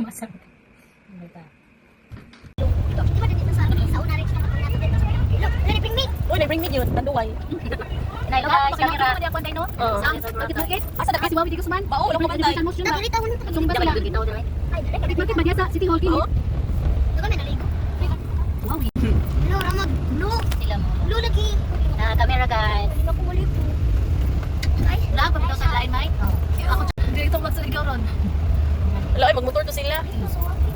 Masabi. Bata. Bring me yun, tanduay. Hello guys, camera. Asa na kasi wawi di Guzman? Bao, lang mo tay. Market ba diya sa City Hall kini? Wow. Sila mo. Camera guys. Lag pa bitaw sa line mic. Ako dito magsaligaw ron. Wala ay magmotor to sila.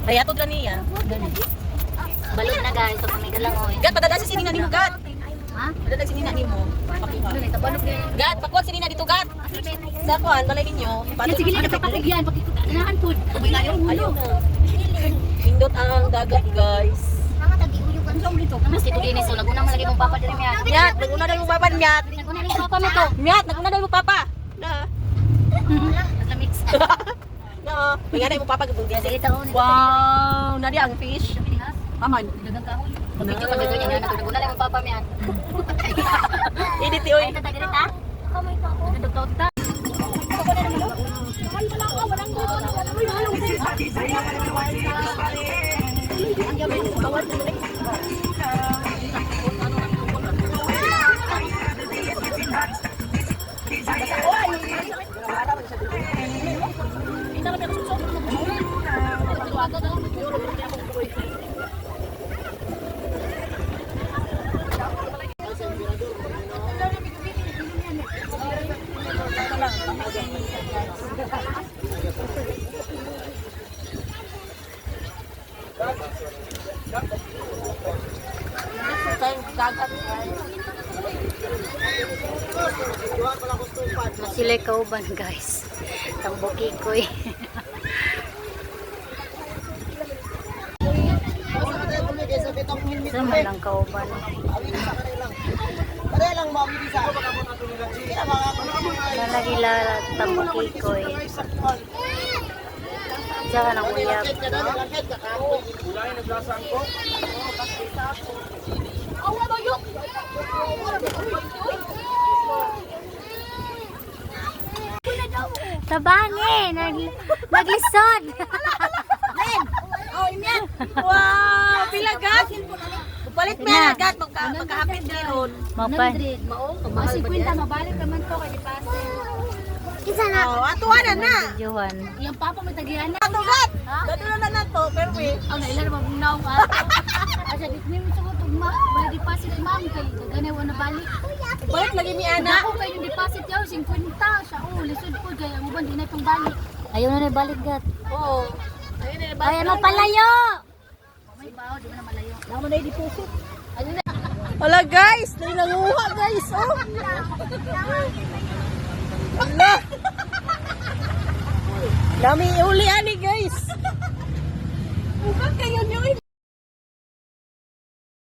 Hayatod ra niya. Balon na guys, so pamigal lang oy. Gat padala si Nina nimo gat. Ha? Padala si Nina nimo. Pakuha. Tabalog din. Gat, pakuha si Nina dito gat. Sa kuan balay ninyo. Yan sige lang kapatid yan, pakikutaan pud. Bilayo Ayaw ulo. na. Pindot ang dagat guys. Mas dito din so naguna man lagi mong papa diri miya. Miat, naguna daw mo papa miat. Naguna ni papa mo to. Miat, naguna daw mo papa. Na. Naglamix. Na. Mayana mo papa gud dia. Sige taon. Wow, nadi ang fish. Aman. Dagang kahoy. Video man gagawin niya naguna lang mong papa miya. Edit oy. Ay tata diri ta. Nagdugtog ta. Masilay kauban guys. Tamboki koy. Sama lang kauban. Lalagi lalat tamboki koy. Diyan ang uyab. Tabangi, naglisod. Wow, pila gat. Palit na gat magkahapit diron. Mapan. Kasi kwenta mabalik naman to kay dipase. Oh, atuan na. Johan. Yang papa may tagihan na. Ato gat. Dito na nato, pero we. Ang nailan mo bunaw nga. Asa dit mi sa tugma, wala deposit ma'am kay ganay wala balik. Balik lagi ni Ana. Ako kay yung deposit yaw 50 siya. Oh, lisod ko kay ang uban di na pang balik. Ayaw na balik gat. Oo. Ayun na ba? Ay, ano palayo? May bawo di ba na malayo. Naman na deposit. Wala guys, dali nanguha guys. Oh. Wala. Dami uli ani guys. Bukan kayo nyo